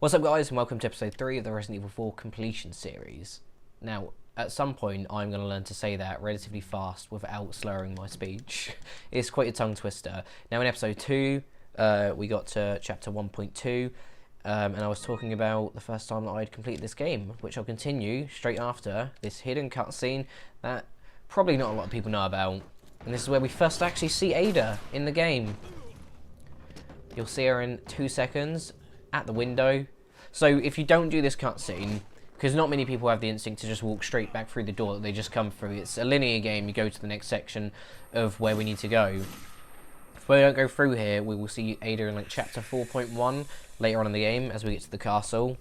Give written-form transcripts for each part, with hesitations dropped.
What's up guys, and welcome to episode 3 of the Resident Evil 4 completion series. Now, at some point I'm going to learn to say that relatively fast without slurring my speech. It's quite a tongue twister. Now in episode 2, we got to chapter 1.2, and I was talking about the first time that I'd completed this game, which I'll continue straight after this hidden cutscene that probably not a lot of people know about. And this is where we first actually see Ada in the game. You'll see her in 2 seconds at the window. So if you don't do this cutscene, because not many people have the instinct to just walk straight back through the door that they just come through. It's a linear game. You go to the next section of where we need to go. If we don't go through here, we will see Ada in like chapter 4.1 later on in the game as we get to the castle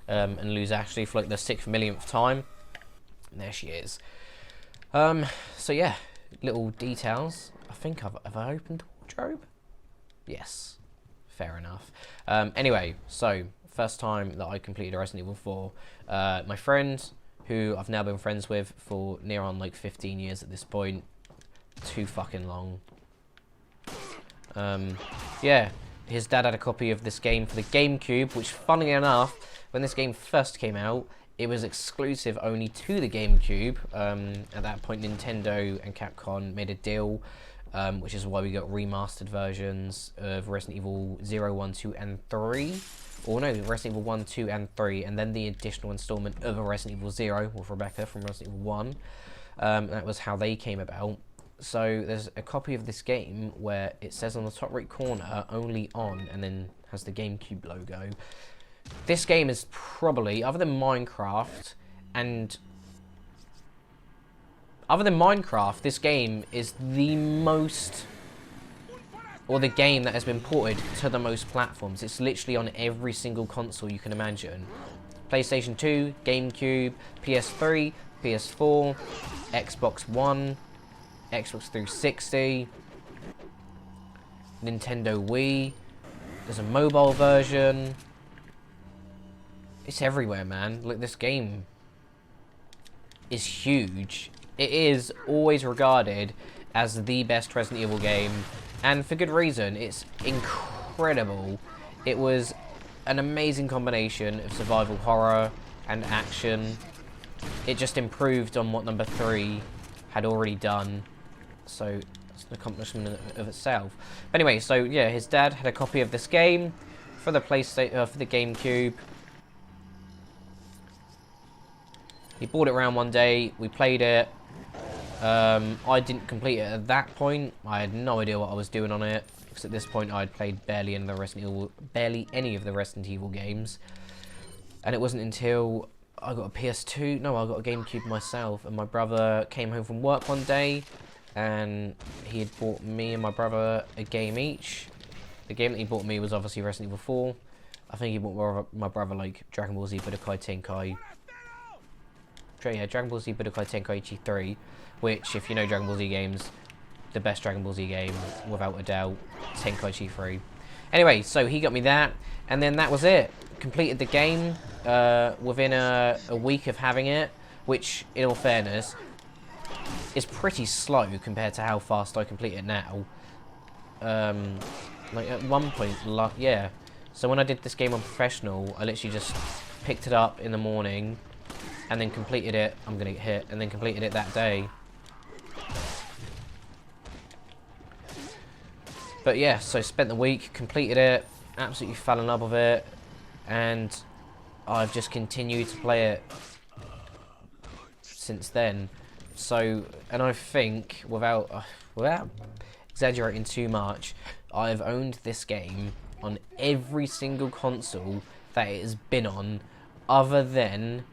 and lose Ashley for like the 6 millionth time. And there she is. So yeah, little details. I think have I opened the wardrobe? Yes. Fair enough. Anyway, so first time that I completed Resident Evil 4, my friend, who I've now been friends with for near on like 15 years at this point, too fucking long. Yeah, his dad had a copy of this game for the GameCube, which funnily enough, when this game first came out, it was exclusive only to the GameCube. At that point, Nintendo and Capcom made a deal, which is why we got remastered versions of Resident Evil 0, 1, 2, and 3. Or no, Resident Evil 1, 2, and 3, and then the additional installment of a Resident Evil 0 with Rebecca from Resident Evil 1. That was how they came about. So there's a copy of this game where it says on the top right corner, only on, and then has the GameCube logo. This game is probably, other than Minecraft, this game is the most, or the game that has been ported to the most platforms. It's literally on every single console you can imagine. PlayStation 2, GameCube, PS3, PS4, Xbox One, Xbox 360, Nintendo Wii. There's a mobile version. It's everywhere, man. Look, this game is huge. It is always regarded as the best Resident Evil game, and for good reason. It's incredible. It was an amazing combination of survival horror and action. It just improved on what number 3 had already done, so it's an accomplishment of itself. But anyway, so yeah, his dad had a copy of this game for the PlayStation, for the GameCube. He brought it around one day, we played it. I didn't complete it at that point. I had no idea what I was doing on it, because at this point I'd played barely any of the Resident Evil games. And it wasn't until I got a PS2, no, I got a GameCube myself, and my brother came home from work one day, and he had bought me and my brother a game each. The game that he bought me was obviously Resident Evil 4. I think he bought my brother like Dragon Ball Z Budokai Tenkaichi. Yeah, Dragon Ball Z Budokai Tenkaichi 3, which, if you know Dragon Ball Z games, the best Dragon Ball Z game, without a doubt, Tenkaichi 3. Anyway, so he got me that, and then that was it. Completed the game within a week of having it, which, in all fairness, is pretty slow compared to how fast I complete it now. Like, at one point, yeah. So when I did this game on Professional, I literally just picked it up in the morning, and then completed it. I'm gonna get hit, and then completed it that day. But yeah, so spent the week, completed it, absolutely fell in love with it, and I've just continued to play it since then. So, and I think, without exaggerating too much, I've owned this game on every single console that it has been on, other than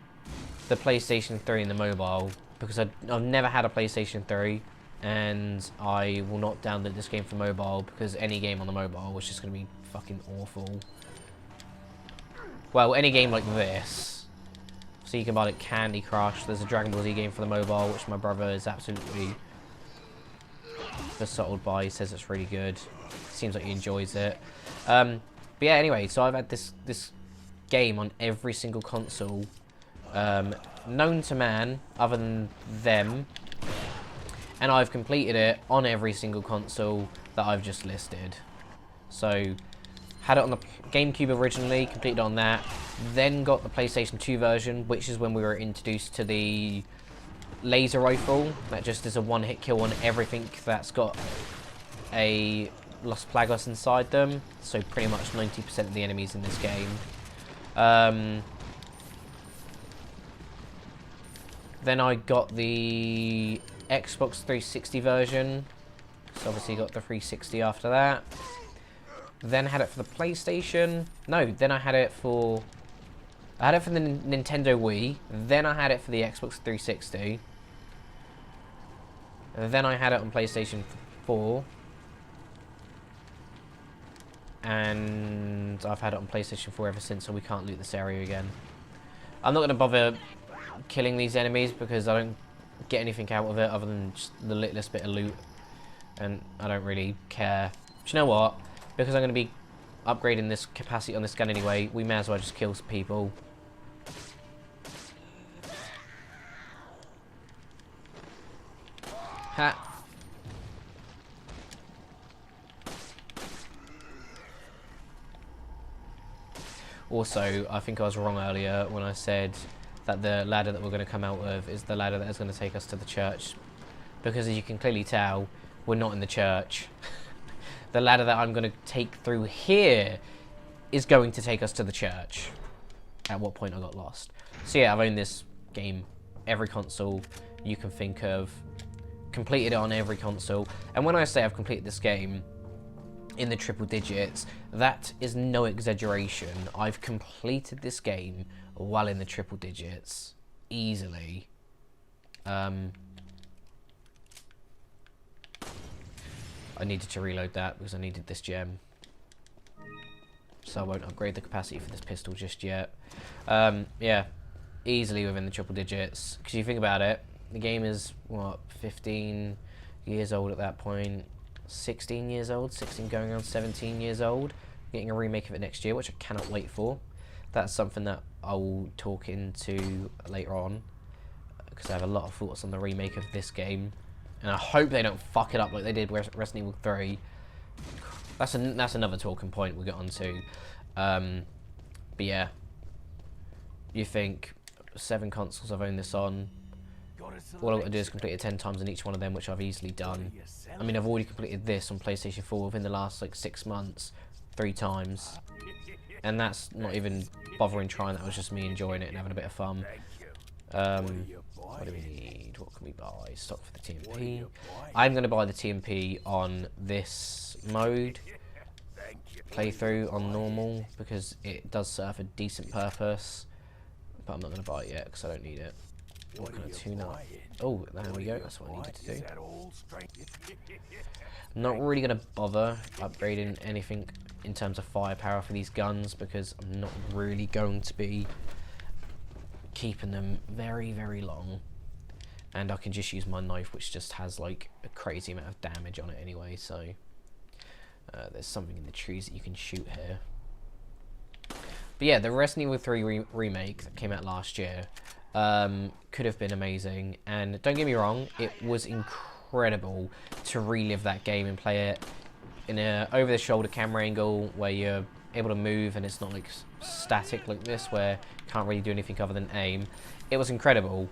the PlayStation 3 and the mobile, because I've never had a PlayStation 3, and I will not download this game for mobile, because any game on the mobile was just going to be fucking awful. Well, any game like this. So you can buy like Candy Crush. There's a Dragon Ball Z game for the mobile, which my brother is absolutely besotted by. He says it's really good. Seems like he enjoys it. But yeah, anyway, so I've had this game on every single console known to man, other than them, and I've completed it on every single console that I've just listed. So Had it on the GameCube originally, completed on that. Then got the PlayStation 2 version, which is when we were introduced to the laser rifle. That just is a one-hit kill on everything that's got a Los Plagos inside them. So pretty much 90% of the enemies in this game. Then I got the Xbox 360 version. So obviously got the 360 after that. Then I had it for the PlayStation. No, then I had it for... I had it for the Nintendo Wii. Then I had it for the Xbox 360. Then I had it on PlayStation 4. And I've had it on PlayStation 4 ever since, so we can't loot this area again. I'm not going to bother killing these enemies because I don't get anything out of it other than just the littlest bit of loot. And I don't really care. Do you know what? Because I'm going to be upgrading this capacity on this gun anyway, we may as well just kill some people. Ha! Also, I think I was wrong earlier when I said that the ladder that we're going to come out of is the ladder that is going to take us to the church. Because as you can clearly tell, we're not in the church. The ladder that I'm going to take through here is going to take us to the church. At what point I got lost. So yeah, I've owned this game every console you can think of. Completed it on every console. And when I say I've completed this game in the triple digits, that is no exaggeration. I've completed this game while in the triple digits. Easily. I needed to reload that because I needed this gem. So I won't upgrade the capacity for this pistol just yet. Yeah, easily within the triple digits. Because you think about it, the game is, what, 15 years old at that point. 16 years old, 16 going on 17 years old. Getting a remake of it next year, which I cannot wait for. That's something that I will talk into later on. Because I have a lot of thoughts on the remake of this game. And I hope they don't fuck it up like they did with Resident Evil 3. That's another talking point we'll get onto. But yeah. You think 7 consoles I've owned this on. All I've got to do is complete it 10 times on each one of them, which I've easily done. I mean, I've already completed this on PlayStation 4 within the last, like, 6 months. 3 times. And that's not even bothering trying, that was just me enjoying it and having a bit of fun. What do we need? What can we buy? Stock for the TMP. I'm going to buy the TMP on this mode. Playthrough on normal, because it does serve a decent purpose. But I'm not going to buy it yet, because I don't need it. What can I tune up? Oh, there we go. That's what I needed to do. I'm not really going to bother upgrading anything in terms of firepower for these guns, because I'm not really going to be keeping them very, very long. And I can just use my knife, which just has like a crazy amount of damage on it anyway. So there's something in the trees that you can shoot here. But yeah, the Resident Evil 3 remake that came out last year could have been amazing. And don't get me wrong, it was incredible to relive that game and play it in a over-the-shoulder camera angle where you're able to move and it's not like static like this where you can't really do anything other than aim. It was incredible.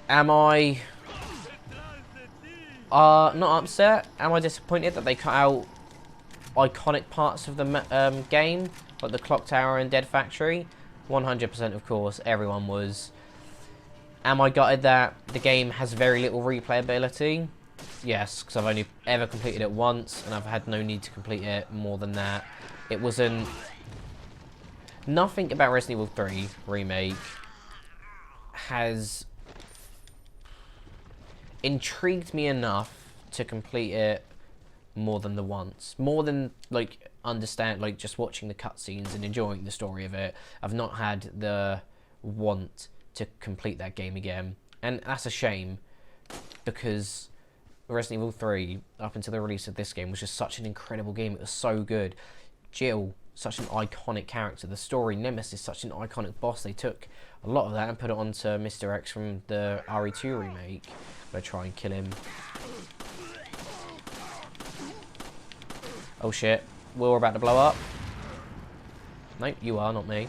Am I not upset? Am I disappointed that they cut out iconic parts of the game, like the clock tower and Dead Factory? 100% of course, everyone was. Am I gutted that the game has very little replayability? Yes, because I've only ever completed it once and I've had no need to complete it more than that. It wasn't... Nothing about Resident Evil 3 Remake has intrigued me enough to complete it more than the once. More than, like, understand, like, just watching the cutscenes and enjoying the story of it. I've not had the want to complete that game again. And that's a shame, because Resident Evil 3, up until the release of this game, was just such an incredible game. It was so good. Jill, such an iconic character. The story, Nemesis, such an iconic boss. They took a lot of that and put it onto Mr. X from the RE2 remake. I'm gonna try and kill him. Oh shit. We're about to blow up. No, you are, not me.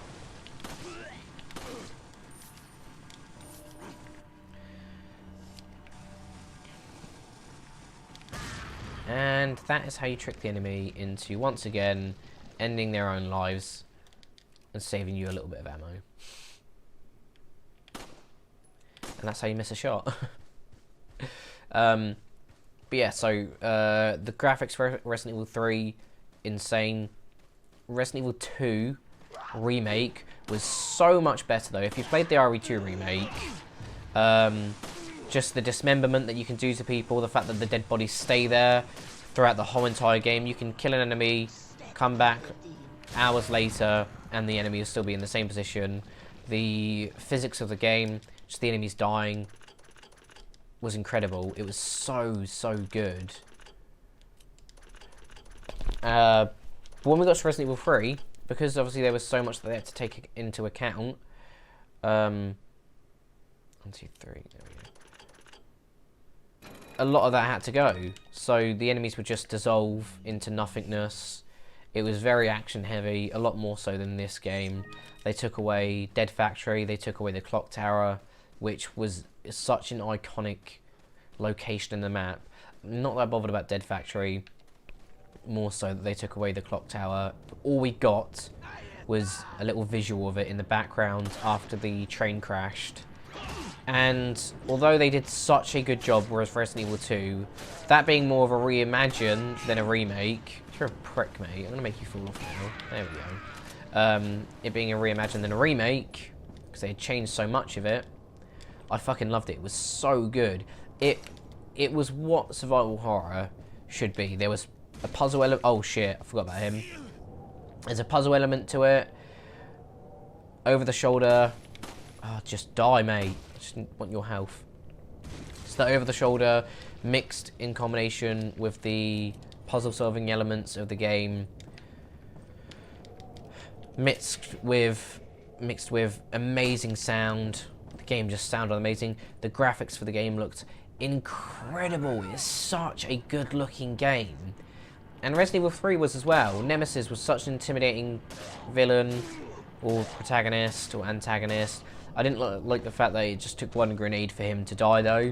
And that is how you trick the enemy into, once again, ending their own lives and saving you a little bit of ammo. And that's how you miss a shot. But yeah, so the graphics for Resident Evil 3, insane. Resident Evil 2 remake was so much better though. If you played the RE2 remake, just the dismemberment that you can do to people, the fact that the dead bodies stay there throughout the whole entire game. You can kill an enemy, come back hours later, and the enemy will still be in the same position. The physics of the game, just the enemies dying, was incredible. It was so, so good. But when we got to Resident Evil 3, because obviously there was so much that they had to take into account. 1, 2, 3, there we go. A lot of that had to go. So the enemies would just dissolve into nothingness. It was very action heavy, a lot more so than this game. They took away Dead Factory, they took away the clock tower, which was such an iconic location in the map. Not that bothered about Dead Factory, more so that they took away the clock tower. All we got was a little visual of it in the background after the train crashed. And although they did such a good job, whereas Resident Evil 2, that being more of a reimagine than a remake. You're a prick, mate. I'm going to make you fall off now. There we go. It being a reimagine than a remake, because they had changed so much of it, I fucking loved it. It was so good. It was what survival horror should be. There was a puzzle element. Oh shit, I forgot about him. There's a puzzle element to it. Over the shoulder. Oh, just die, mate. Just want your health. So that over the shoulder, mixed in combination with the puzzle solving elements of the game, mixed with amazing sound. The game just sounded amazing. The graphics for the game looked incredible. It's such a good looking game. And Resident Evil 3 was as well. Nemesis was such an intimidating villain or protagonist or antagonist. I didn't like the fact that it just took one grenade for him to die though.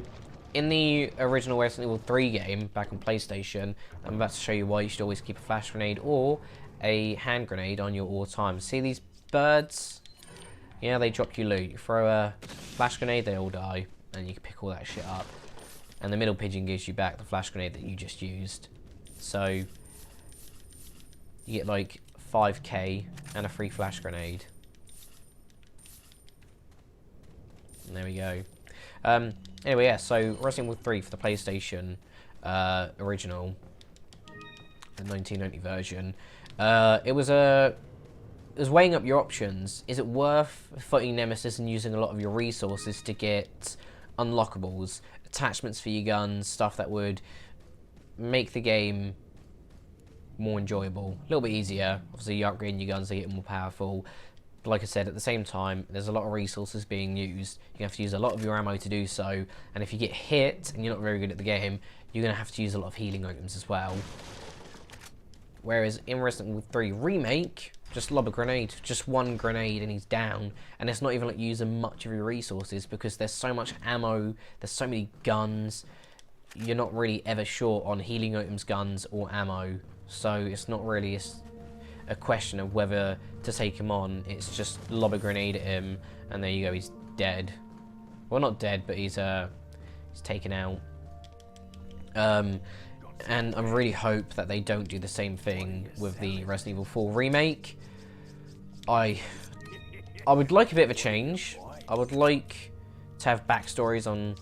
In the original Resident Evil 3 game, back on PlayStation, I'm about to show you why you should always keep a flash grenade or a hand grenade on you at all times. See these birds? Yeah, they drop you loot. You throw a flash grenade, they all die, and you can pick all that shit up. And the middle pigeon gives you back the flash grenade that you just used. So, you get like 5k and a free flash grenade. And there we go. Anyway, yeah, so Resident Evil 3 for the PlayStation original, the 1990 version. It was weighing up your options. Is it worth fighting Nemesis and using a lot of your resources to get unlockables, attachments for your guns, stuff that would make the game more enjoyable, a little bit easier? Obviously, you're upgrading your guns, they get more powerful. But like I said, at the same time, there's a lot of resources being used. You have to use a lot of your ammo to do so. And if you get hit and you're not very good at the game, you're going to have to use a lot of healing items as well. Whereas in Resident Evil 3 Remake, just lob a grenade, just one grenade and he's down. And it's not even like using much of your resources because there's so much ammo, there's so many guns. You're not really ever short on healing items, guns, or ammo. So it's not really a question of whether to take him on. It's just lob a grenade at him and there you go, he's dead. Well, not dead, but he's taken out. And I really hope that they don't do the same thing with the Resident Evil 4 remake. I would like a bit of a change. I would like to have backstories on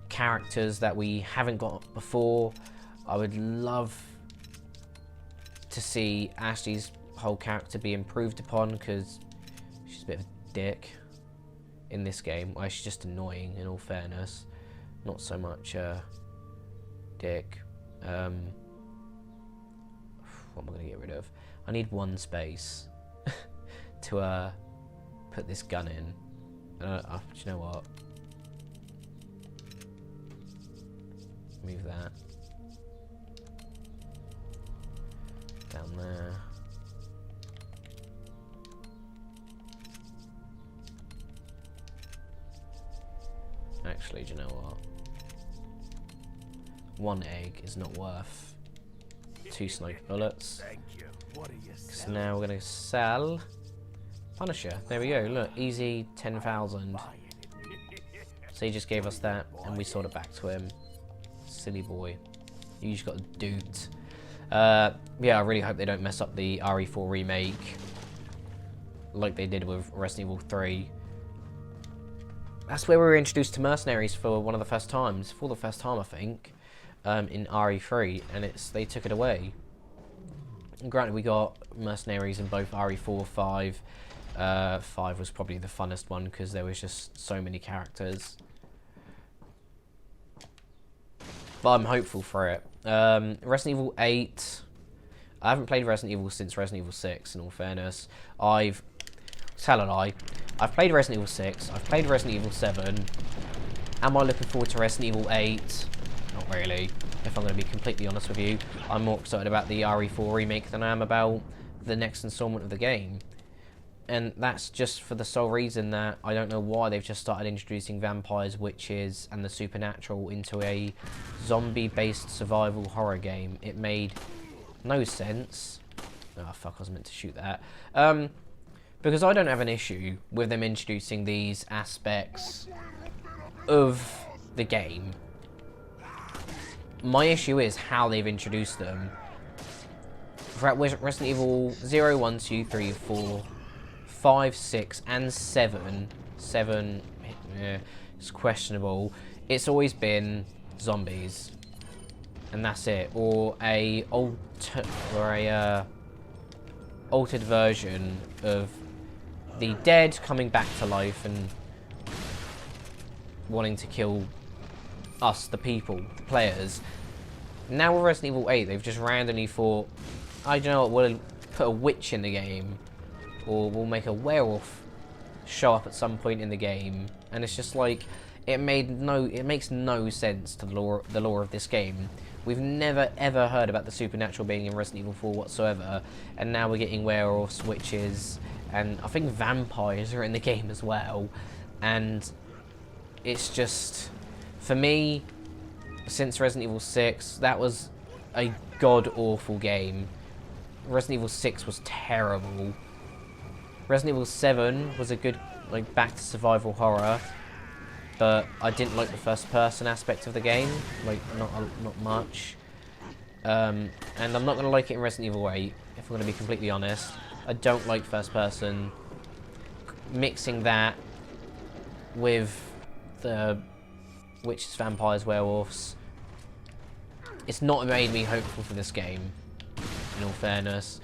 characters that we haven't got before. I would love to see Ashley's whole character be improved upon because she's a bit of a dick in this game. Well, she's just annoying in all fairness. Not so much dick. What am I going to get rid of? I need one space to put this gun in. Do you know what? Move that. Down there. Actually, do you know what? 1 egg is not worth 2 sniper bullets. So now we're going to sell Punisher. There we go. Look, easy 10,000. So he just gave us that, and we sold it back to him. Silly boy. You just got duped. Yeah, I really hope they don't mess up the RE4 remake like they did with Resident Evil 3. That's where we were introduced to mercenaries for one of the first times. For the first time, I think, in RE3, and they took it away. And granted, we got mercenaries in both RE4, 5. 5 was probably the funnest one because there was just so many characters. But I'm hopeful for it. Resident Evil 8. I haven't played Resident Evil since Resident Evil 6, in all fairness. Tell a lie. I've played Resident Evil 6. I've played Resident Evil 7. Am I looking forward to Resident Evil 8? Not really, if I'm going to be completely honest with you. I'm more excited about the RE4 remake than I am about the next installment of the game. And that's just for the sole reason that I don't know why they've just started introducing vampires, witches, and the supernatural into a zombie-based survival horror game. It made no sense. Oh, fuck, I was meant to shoot that. Because I don't have an issue with them introducing these aspects of the game. My issue is how they've introduced them. For Resident Evil 0, 1, 2, 3, 4... 5, 6, and 7. 7, yeah, it's questionable. It's always been zombies, and that's it, or a altered version of the dead coming back to life and wanting to kill us, the people, the players. Now with Resident Evil 8, they've just randomly thought, I don't know what, we'll put a witch in the game. Or we'll make a werewolf show up at some point in the game, and it's just like it makes no sense to the lore of this game. We've never ever heard about the supernatural being in Resident Evil 4 whatsoever, and now we're getting werewolves, witches, and I think vampires are in the game as well. And it's just, for me, since Resident Evil 6, that was a god-awful game. Resident Evil 6 was terrible. Resident Evil 7 was a good, like, back to survival horror, but I didn't like the first-person aspect of the game, like, not much. And I'm not going to like it in Resident Evil 8, if I'm going to be completely honest. I don't like first-person. Mixing that with the witches, vampires, werewolves, it's not made me hopeful for this game, in all fairness.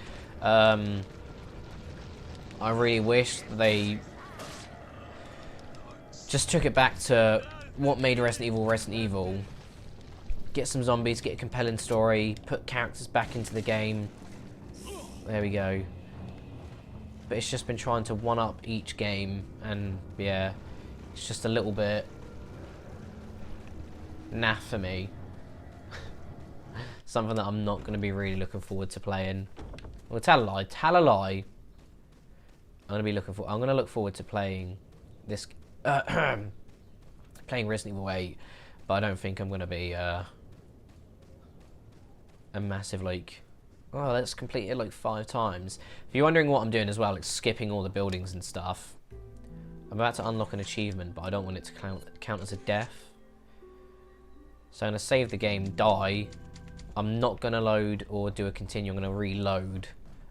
I really wish they just took it back to what made Resident Evil. Get some zombies, get a compelling story, put characters back into the game. There we go. But it's just been trying to one-up each game, and yeah, it's just a little bit naff for me. Something that I'm not going to be really looking forward to playing. Well, tell a lie. I'm gonna look forward to playing this, playing Resident Evil 8, but I don't think I'm gonna be a massive, like, oh, let's complete it like 5 times. If you're wondering what I'm doing as well, it's skipping all the buildings and stuff. I'm about to unlock an achievement, but I don't want it to count as a death. So I'm gonna save the game, die. I'm not gonna load or do a continue. I'm gonna reload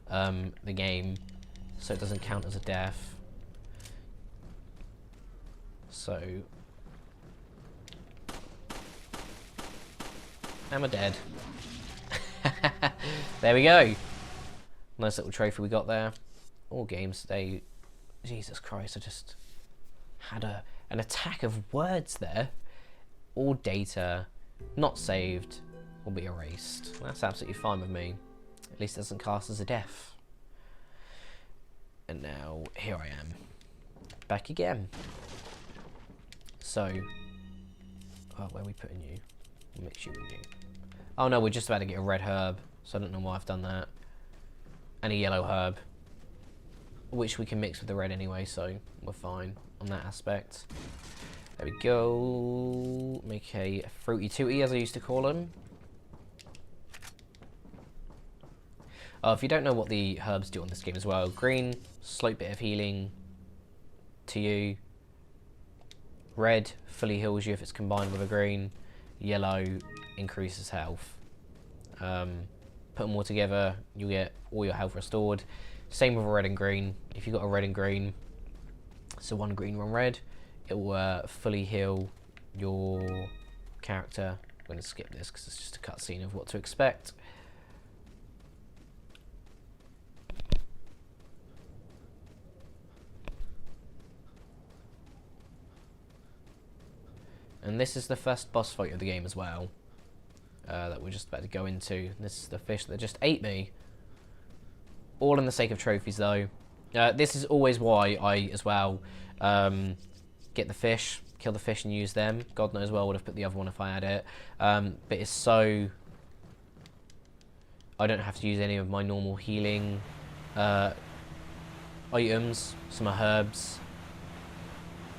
the game, so it doesn't count as a death. So, am I dead? There we go. Nice little trophy we got there. All games today. Jesus Christ, I just had an attack of words there. All data not saved will be erased. That's absolutely fine with me. At least it doesn't cast as a death. And now, here I am. Back again. So, where are we putting you? We'll mix you with you. Oh no, we're just about to get a red herb, so I don't know why I've done that. and a yellow herb, which we can mix with the red anyway, so we're fine on that aspect. There we go. Make a fruity tooty, as I used to call them. If you don't know what the herbs do on this game as well, green, slight bit of healing to you. Red fully heals you if it's combined with a green. Yellow increases health. Put them all together, you'll get all your health restored. Same with red and green. If you've got a red and green, so one green, one red, it will fully heal your character. I'm going to skip this because it's just a cutscene of what to expect. And this is the first boss fight of the game as well, that we're just about to go into. This is the fish that just ate me. All in the sake of trophies, though. This is always why I, as well, get the fish, kill the fish and use them. God knows where I would have put the other one if I had it. But it's so... I don't have to use any of my normal healing items, some herbs,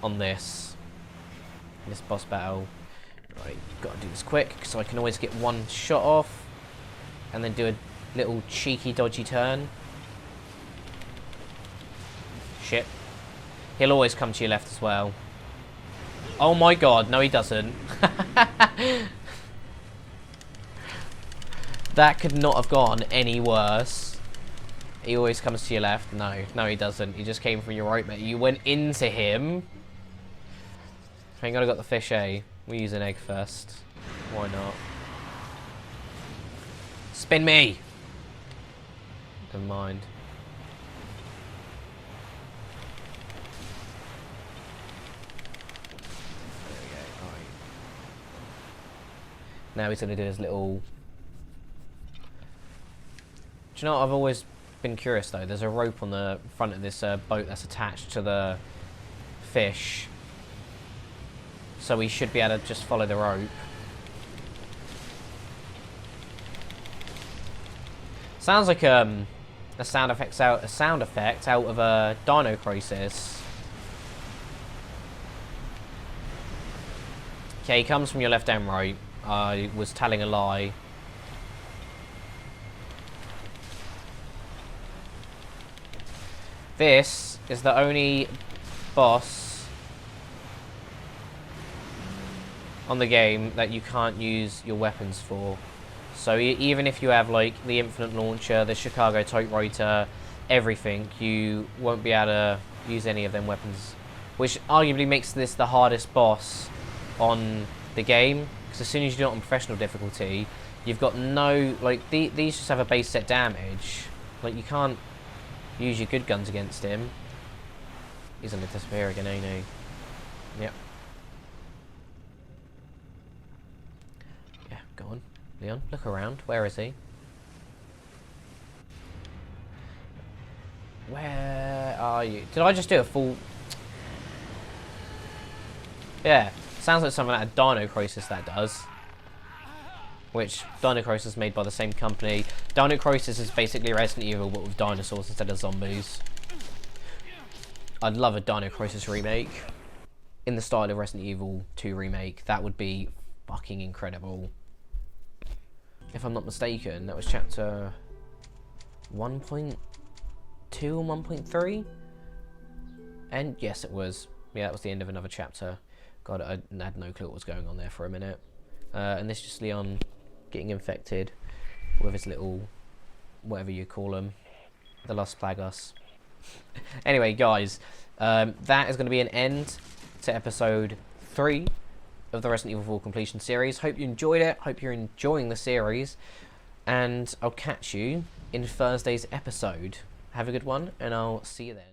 on this boss battle. Right, got to do this quick, so I can always get one shot off, and then do a little cheeky, dodgy turn. Shit. He'll always come to your left as well. Oh my god, no he doesn't. That could not have gone any worse. He always comes to your left. No, he doesn't. He just came from your right, mate. You went into him. Thank God I got the fish, eh? We use an egg first. Why not? Spin me! Never mind. There we go, alright. Now he's going to do his little... Do you know what? I've always been curious though. There's a rope on the front of this boat that's attached to the fish. So we should be able to just follow the rope. Sounds like a sound effect out of a Dino Crisis. Okay, he comes from your left and right. I was telling a lie. This is the only boss on the game that you can't use your weapons for. So even if you have like the Infinite Launcher, the Chicago Typewriter, everything, you won't be able to use any of them weapons, which arguably makes this the hardest boss on the game, because as soon as you do it on professional difficulty, you've got no, like, these just have a base set damage. Like, you can't use your good guns against him. He's gonna disappear again, ain't he? Yep. Go on, Leon, look around. Where is he? Where are you? Did I just do a full... Yeah, sounds like something out of Dino Crisis that does. Which, Dino Crisis is made by the same company. Dino Crisis is basically Resident Evil, but with dinosaurs instead of zombies. I'd love a Dino Crisis remake. In the style of Resident Evil 2 remake. That would be fucking incredible. If I'm not mistaken, that was chapter 1.2 or 1.3? And yes, it was. Yeah, that was the end of another chapter. God, I had no clue what was going on there for a minute. And this is just Leon getting infected with his little, whatever you call them, the Los Plagas. Anyway, guys, that is going to be an end to episode 3 of the Resident Evil 4 completion series. Hope you enjoyed it. Hope you're enjoying the series. And I'll catch you in Thursday's episode. Have a good one, and I'll see you then.